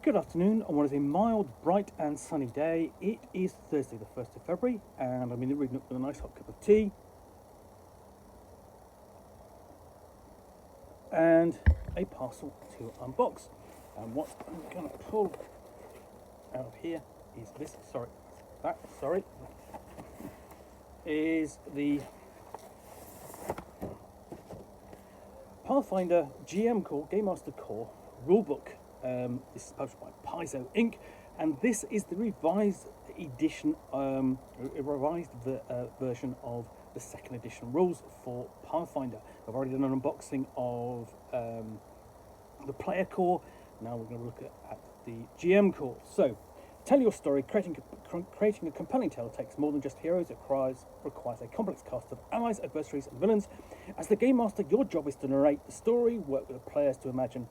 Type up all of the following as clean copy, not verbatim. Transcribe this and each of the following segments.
Good afternoon on what is a mild, bright and sunny day. It is Thursday the 1st of February and I'm in the reading up with a nice hot cup of tea and a parcel to unbox. And what I'm going to pull out of here is this, is the Pathfinder GM Core, Game Master Core rulebook. This is published by Paizo Inc. And this is the revised edition, version of the second edition rules for Pathfinder. I've already done an unboxing of the player core. Now we're going to look at the GM core. So, tell your story. Creating a compelling tale takes more than just heroes. It requires a complex cast of allies, adversaries, and villains. As the game master, your job is to narrate the story, work with the players to imagine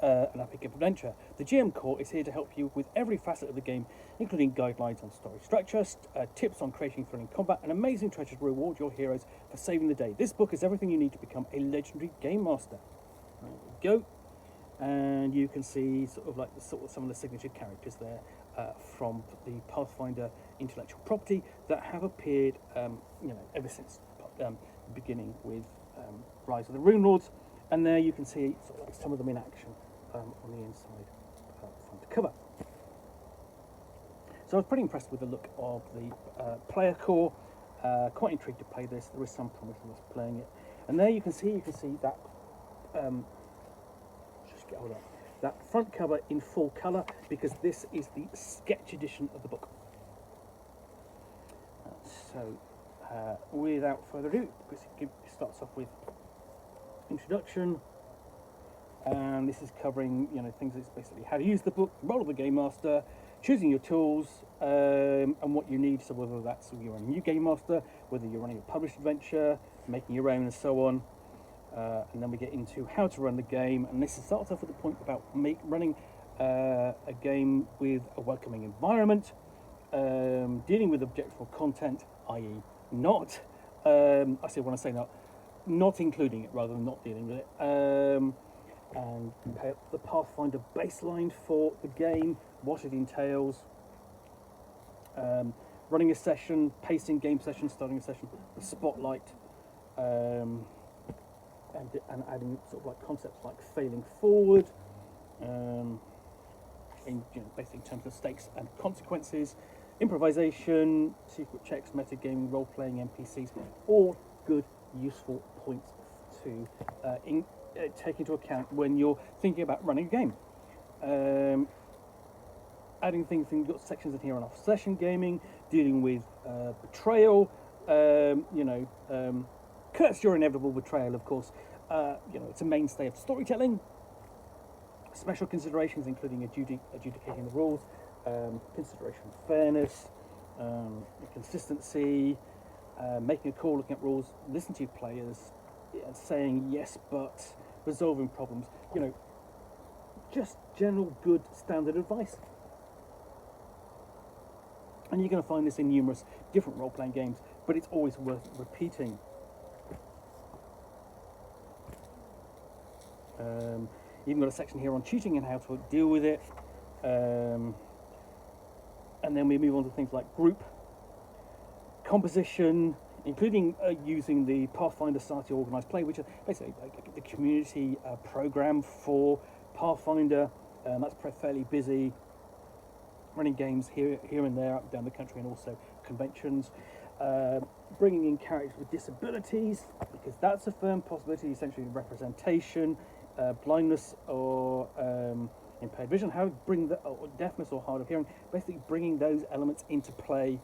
an epic adventure. The GM Core is here to help you with every facet of the game, including guidelines on story structure, tips on creating thrilling combat, and amazing treasures to reward your heroes for saving the day. This book is everything you need to become a legendary game master. There we go. And you can see some of the signature characters there from the Pathfinder intellectual property that have appeared, ever since the beginning with Rise of the Rune Lords. And there you can see some of them in action on the inside front cover. So I was pretty impressed with the look of the player core. Quite intrigued to play this. There is some promise in us playing it. And there you can see that. That front cover in full colour, because this is the sketch edition of the book. Without further ado, it starts off with introduction, and this is covering things. It's basically how to use the book, role of the game master, choosing your tools, and what you need. So whether that's you're a new game master, whether you're running a published adventure, making your own, and so on. And then we get into how to run the game, and this starts off with the point about running a game with a welcoming environment, dealing with objectionable content, i.e. not, not including it rather than not dealing with it, and the Pathfinder baseline for the game, what it entails, running a session, pacing game session, starting a session, the spotlight, and adding concepts like failing forward, basically in terms of stakes and consequences, improvisation, secret checks, metagaming, role-playing, NPCs, all good, useful points to take into account when you're thinking about running a game. Adding things, you've got sections in here on off-session gaming, dealing with betrayal, curse your inevitable betrayal, of course. It's a mainstay of storytelling. Special considerations, including adjudicating the rules, consideration of fairness, consistency, making a call, looking at rules, listen to your players, saying yes but, resolving problems. Just general good standard advice. And you're going to find this in numerous different role-playing games, but it's always worth repeating. Even got a section here on cheating and how to deal with it, and then we move on to things like group composition, including using the Pathfinder Society Organised Play, which is basically like the community program for Pathfinder. That's fairly busy, running games here and there up down the country, and also conventions. Bringing in characters with disabilities, because that's a firm possibility, essentially representation, blindness or impaired vision, how to bring or deafness or hard of hearing, basically bringing those elements into play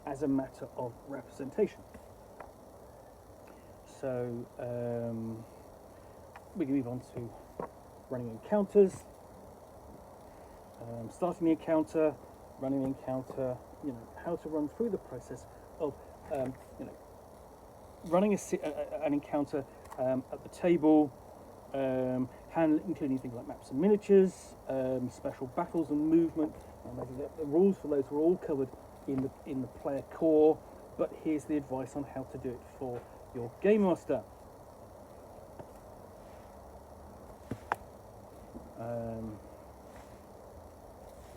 as a matter of representation. So we can move on to running encounters, starting the encounter, running the encounter, how to run through the process of running an encounter at the table, including things like maps and miniatures, special battles and movement. The rules for those were all covered in the player core, but here's the advice on how to do it for your game master.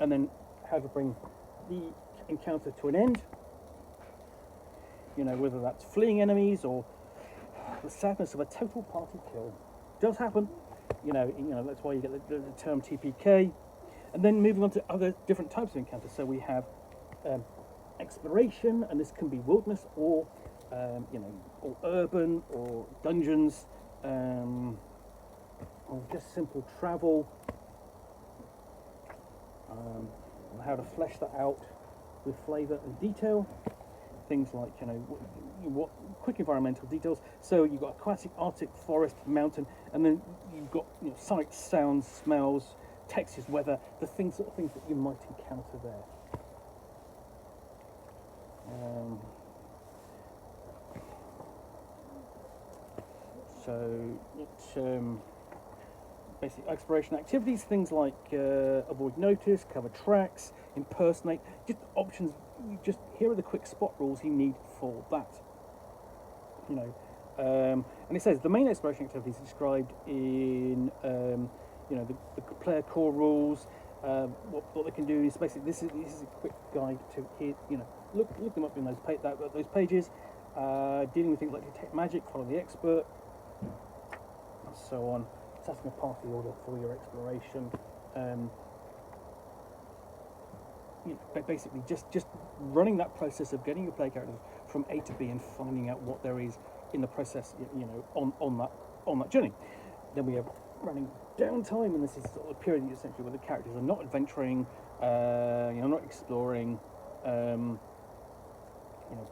and then how to bring the encounter to an end. You know, whether that's fleeing enemies or the sadness of a total party kill. Does happen. You know that's why you get the term TPK. And then moving on to other different types of encounters. So we have exploration, and this can be wilderness or or urban or dungeons, or just simple travel. And how to flesh that out with flavour and detail. Things like what quick environmental details. So you've got aquatic, arctic, forest, mountain, and then you've got sights, sounds, smells, textures, weather, the sort of things that you might encounter there. So it's basic exploration activities, things like avoid notice, cover tracks, impersonate, just options. Here are the quick spot rules you need for that. And it says the main exploration activities are described in the player core rules. What they can do is basically this is a quick guide to here. Look them up in those pages. Dealing with things like detect magic, follow the expert, and so on. Setting a party order for your exploration. Basically just running that process of getting your player characters from A to B and finding out what there is in the process, on that journey. Then we have running downtime, and this is sort of a period essentially where the characters are not adventuring, not exploring,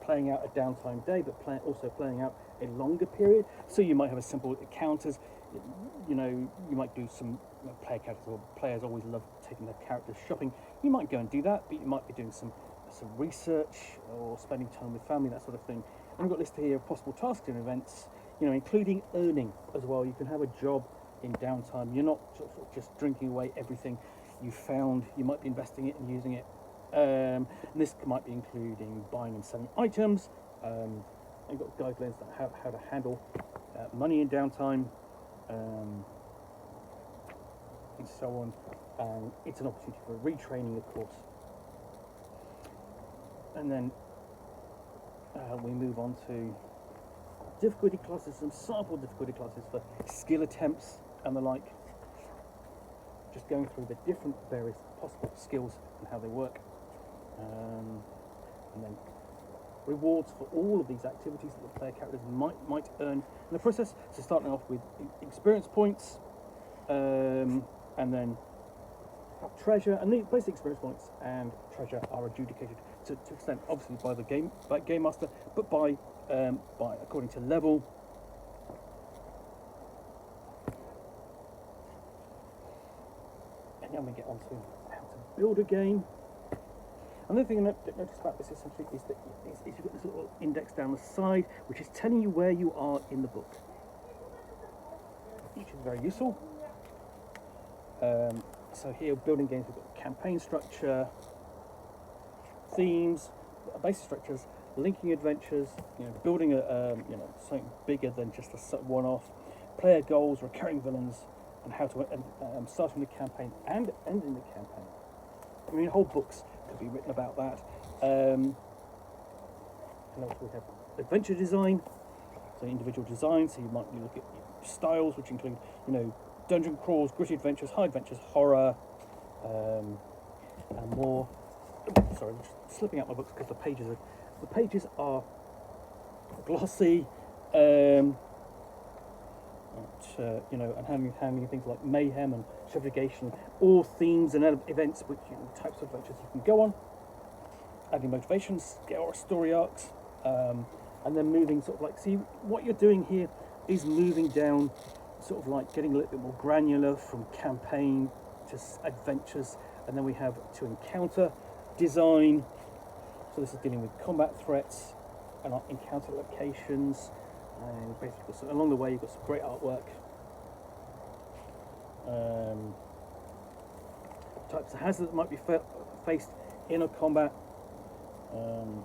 playing out a downtime day, but also playing out a longer period. So you might have a simple encounters. You might do some player characters, or players always love taking their characters shopping. You might go and do that, but you might be doing some research or spending time with family, that sort of thing. And we've got a list here of possible tasks and events, including earning as well. You can have a job in downtime. You're not sort of just drinking away everything you found. You might be investing it and using it. And this might be including buying and selling items. You've got guidelines on how to handle money in downtime, and so on. And it's an opportunity for retraining, of course. And then we move on to difficulty classes, some sample difficulty classes for skill attempts and the like. Just going through the different various possible skills and how they work. And then rewards for all of these activities that the player characters might earn in the process. So starting off with experience points, and then treasure, and the basic experience points and treasure are adjudicated to extent obviously by the game master, but by according to level. And then we get on to how to build a game. Another thing I noticed about this essentially is that you've got this little index down the side which is telling you where you are in the book, which is very useful. So here, building games, we've got campaign structure, themes, basic structures, linking adventures, building something bigger than just a one-off, player goals, recurring villains, and how to starting the campaign and ending the campaign. I mean, whole books could be written about that. And also we have adventure design, so individual design. So you might look at styles, which include, dungeon crawls, gritty adventures, high adventures, horror, and more. Sorry, I'm just slipping out my books because the pages are glossy. And handling things like mayhem and subjugation, or themes and events, which types of adventures you can go on. Adding motivations, or story arcs, and then moving see what you're doing here is moving down, getting a little bit more granular from campaign to adventures, and then we have to encounter design. So this is dealing with combat threats and encounter locations. And basically, so along the way, you've got some great artwork. Types of hazards that might be faced in a combat. All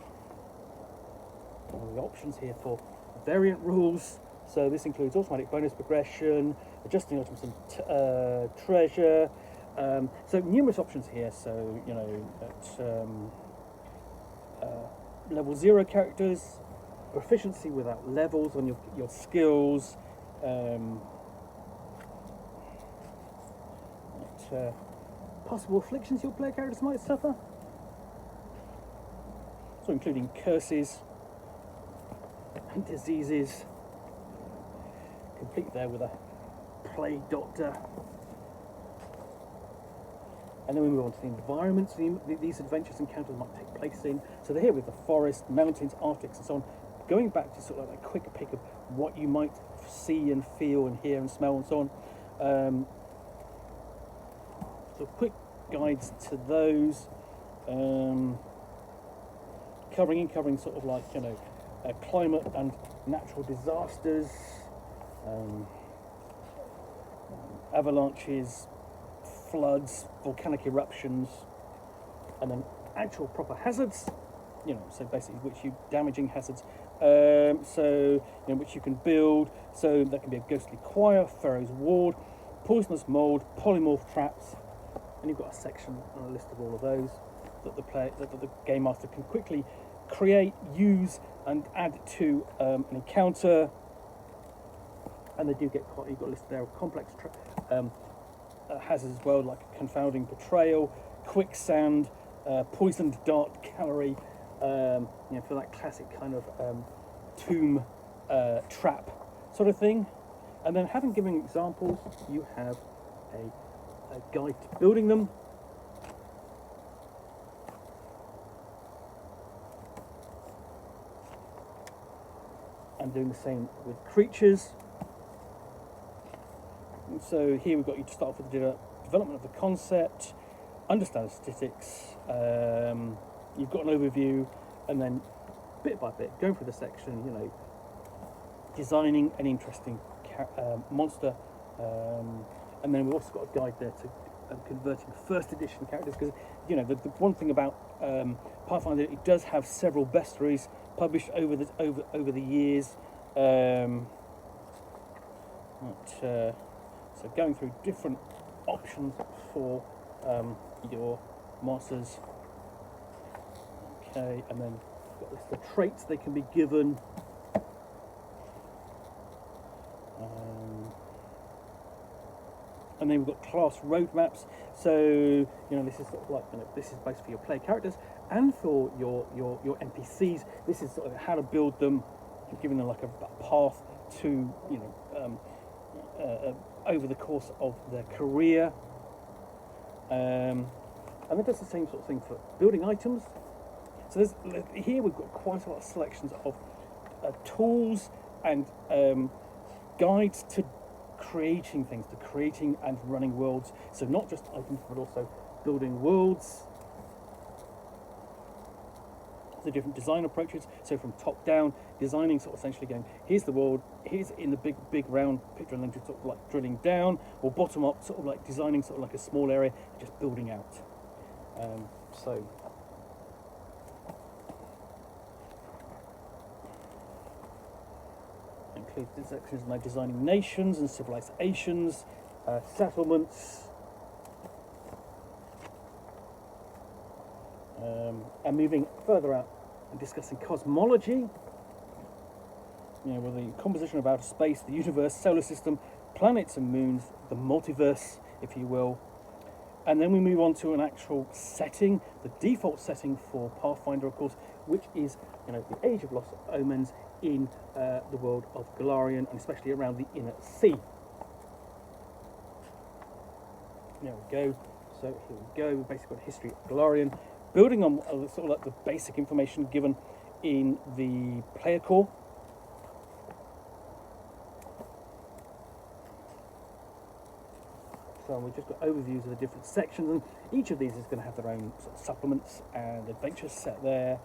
the options here for variant rules. So this includes automatic bonus progression, adjusting items and treasure, So numerous options here. So you know, at level 0 characters, proficiency without levels on your skills. Possible afflictions your player characters might suffer. So including curses and diseases. Complete there with a plague doctor. And then we move on to the environments these adventures encounters might take place in. So they're here with the forest, mountains, arctics and so on. Going back to sort of like a quick pick of what you might see and feel and hear and smell and so on. So quick guides to those. Covering sort of like, you know, climate and natural disasters, avalanches, floods, volcanic eruptions, and then actual proper hazards, you know, so basically which you damaging hazards, so you know, which you can build. So that can be a ghostly choir, Pharaoh's ward, poisonous mold, polymorph traps, and you've got a section and a list of all of those that the game master can quickly create, use, and add to an encounter. And they do get quite, you've got a list there of complex hazards as well, like confounding betrayal, quicksand, poisoned dart gallery, you know, for that classic kind of tomb trap sort of thing. And then, having given examples, you have a guide to building them. And doing the same with creatures. And so here we've got you to start off with the development of the concept, understand the statistics, you've got an overview, and then bit by bit going through the section, you know, designing an interesting monster, and then we've also got a guide there to converting first edition characters, because you know the one thing about Pathfinder, it does have several bestiaries published over the years. So going through different options for your monsters. Okay, and then got a list of traits they can be given. And then we've got class roadmaps. So you know, this is sort of like, you know, this is both for your player characters and for your NPCs. This is sort of how to build them. You're giving them like a path to, you know, over the course of their career. And it does the same sort of thing for building items. So here we've got quite a lot of selections of tools and guides to creating things, to creating and running worlds. So not just items, but also building worlds. The different design approaches. So from top down, designing sort of essentially going, here's the world, here's in the big round picture, and then just sort of like drilling down, or bottom up, sort of like designing sort of like a small area, just building out. So includes the sections like designing nations and civilizations, settlements, and moving further out and discussing cosmology, you know, with the composition of outer space, the universe, solar system, planets and moons, the multiverse, if you will. And then we move on to an actual setting, the default setting for Pathfinder, of course, which is, you know, the Age of Lost Omens in the world of Golarion, and especially around the Inner Sea. There we go. So here we go. We've basically got history of Golarion, building on sort of like the basic information given in the player core. So we've just got overviews of the different sections, and each of these is going to have their own sort of supplements and adventures set there.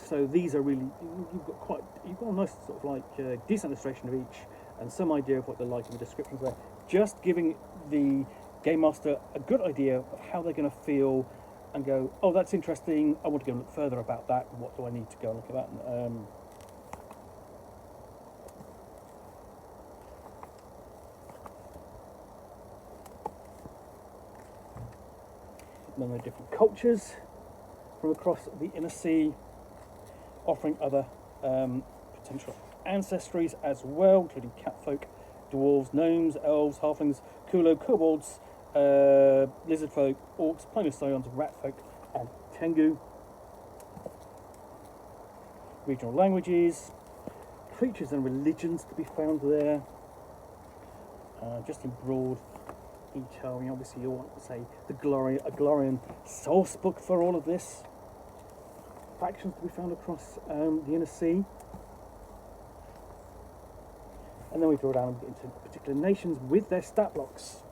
So these are really, you've got a nice sort of like decent illustration of each, and some idea of what they're like in the descriptions there. Just giving the game master a good idea of how they're going to feel, and go, oh, that's interesting, I want to go and look further about that, what do I need to go and look at that. And then there are different cultures from across the inner sea, offering other potential ancestries as well, including catfolk, dwarves, gnomes, elves, halflings, kulo, kobolds, lizard folk, orcs, planar scions, rat folk, and tengu. Regional languages, creatures and religions to be found there. Just in broad detail, obviously you want to say a Glorian source book for all of this. Factions to be found across the inner sea. And then we draw down into particular nations with their stat blocks.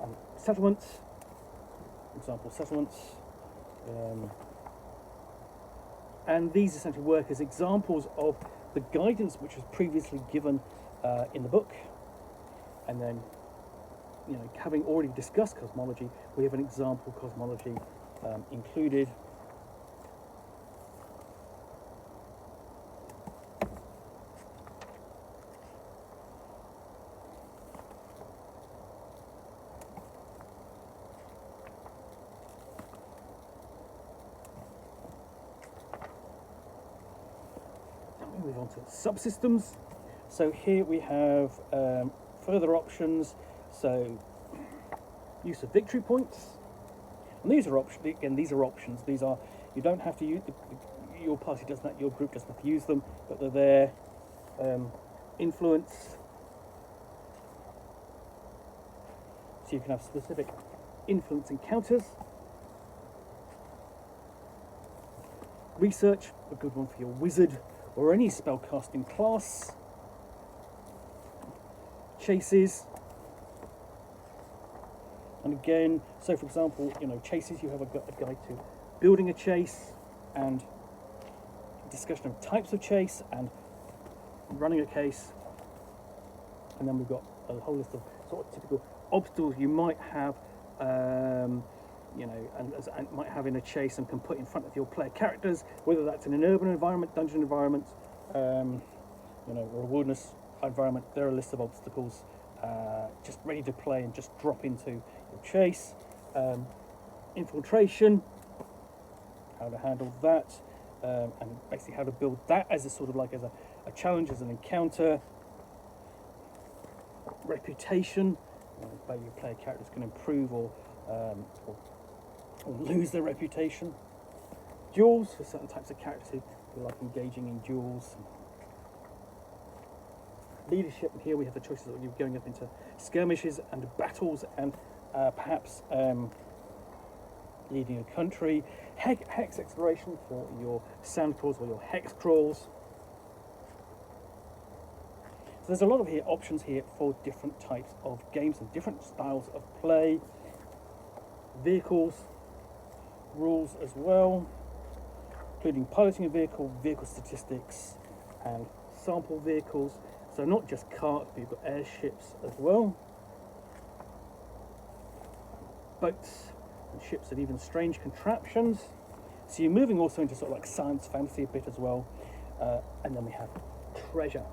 And settlements, example settlements. And these essentially work as examples of the guidance which was previously given in the book. And then, having already discussed cosmology, we have an example cosmology included. Move on to subsystems. So here we have further options. So use of victory points, and these are options. Again, these are options. These are, you don't have to use your party doesn't have, your group doesn't have to use them, but they're there. Influence. So you can have specific influence encounters. Research, a good one for your wizard or any spellcasting class. Chases. And again, so for example, chases, you have a guide to building a chase and discussion of types of chase and running a case. And then we've got a whole list of sort of typical obstacles you might have, and might have in a chase and can put in front of your player characters, whether that's in an urban environment, dungeon environment, or a wilderness environment. There are a list of obstacles just ready to play and just drop into your chase. Infiltration, how to handle that, and basically how to build that as a sort of like as a challenge, as an encounter. Reputation, whether your player characters can improve or lose their reputation. Duels, for certain types of characters who like engaging in duels. Leadership, and here we have the choices that you're going up into skirmishes and battles, and perhaps leading a country. Hex exploration for your sand crawls or your hex crawls. So there's a lot of options here for different types of games and different styles of play. Vehicles, rules as well, including piloting a vehicle, vehicle statistics, and sample vehicles. So not just carts, but you've got airships as well. Boats and ships and even strange contraptions. So you're moving also into sort of like science fantasy a bit as well. And then we have treasure.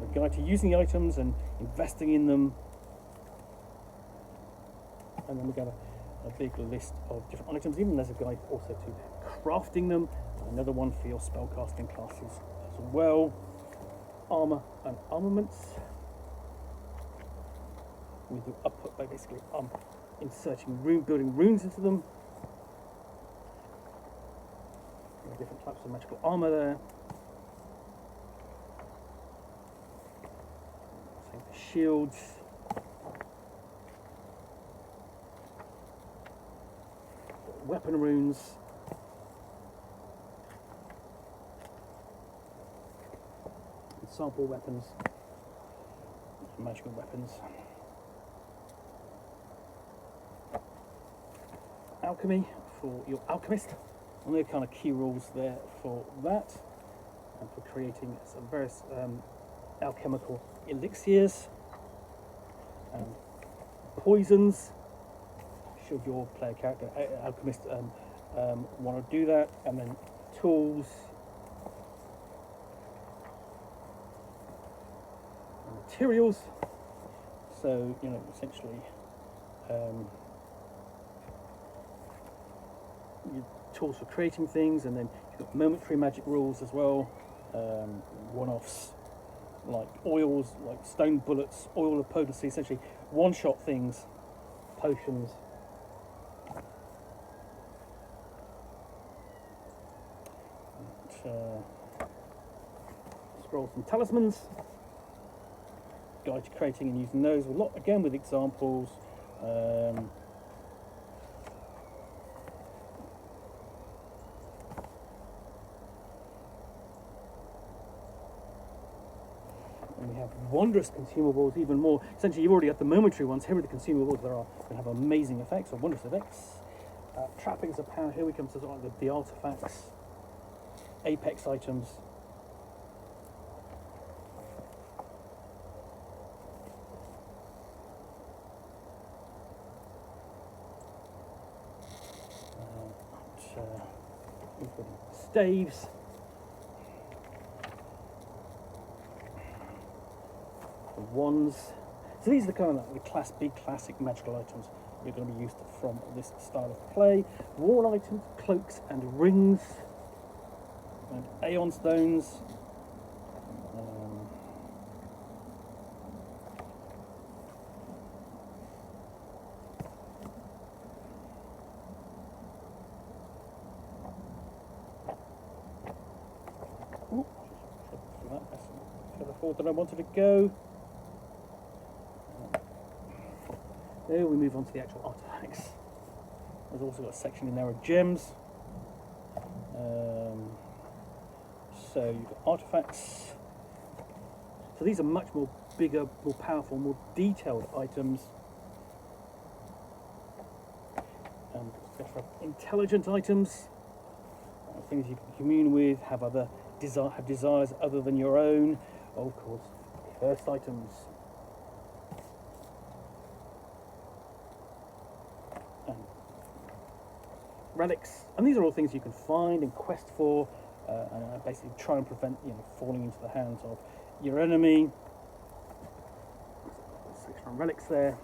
A guide to using the items and investing in them. And then we've got a big list of different items. Even there's a guide also to crafting them. Another one for your spellcasting classes as well. Armor and armaments. We do by basically inserting building runes into them. There are different types of magical armor there. Same for shields. Weapon runes. Sample weapons, magical weapons. Alchemy for your alchemist, and there are kind of key rules there for that, and for creating some various alchemical elixirs and poisons, should your player character alchemist want to do that. And then tools, materials, So, you know, essentially, your tools for creating things, and then you've got momentary magic rules as well, one-offs like oils, like stone bullets, oil of potency, essentially one-shot things, potions. Scrolls and talismans, guide to creating and using those, a lot again with examples. And we have wondrous consumables, even more. Essentially, you've already got the momentary ones. Here are the consumables that are going to have amazing effects or wondrous effects. Trappings of power. Here we come to sort of the artifacts, apex items. Staves. The wands. So these are the kind of like the big classic magical items you're going to be used to from this style of play. Wall items, cloaks and rings, and Aeon stones. That I wanted to go. There we move on to the actual artifacts. There's also got a section in there of gems. So you've got artifacts. So these are much more bigger, more powerful, more detailed items. And intelligent items, things you can commune with, have desires other than your own. Oh, of course, cursed items. And relics. And these are all things you can find and quest for, and basically try and prevent, you know, falling into the hands of your enemy. Section on relics there.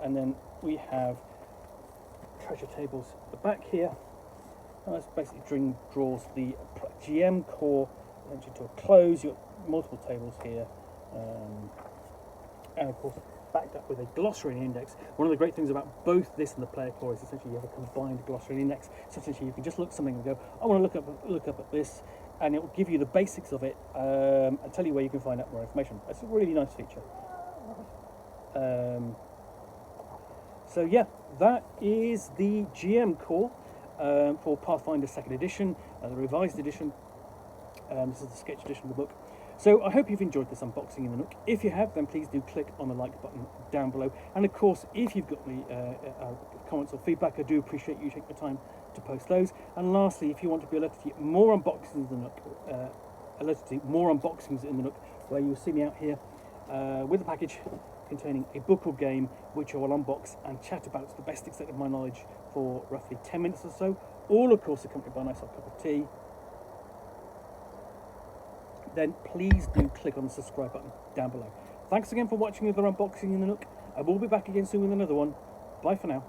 And then we have treasure tables at the back here, and that's basically draws the GM core eventually to a close. You've got multiple tables here, and of course backed up with a glossary and index. One of the great things about both this and the player core is essentially you have a combined glossary and index. So essentially you can just look at something and go, I want to look up at this, and it will give you the basics of it, and tell you where you can find out more information. That's a really nice feature. So yeah, that is the GM core for Pathfinder Second Edition, the revised edition. This is the sketch edition of the book. So I hope you've enjoyed this unboxing in the Nook. If you have, then please do click on the like button down below. And of course, if you've got any comments or feedback, I do appreciate you taking the time to post those. And lastly, if you want to be alerted to more unboxings in the Nook, where you'll see me out here with a package containing a book or game which I will unbox and chat about to the best extent of my knowledge for roughly 10 minutes or so, all of course accompanied by a nice hot cup of tea, then please do click on the subscribe button down below. Thanks again for watching another unboxing in the Nook. I will be back again soon with another one. Bye for now.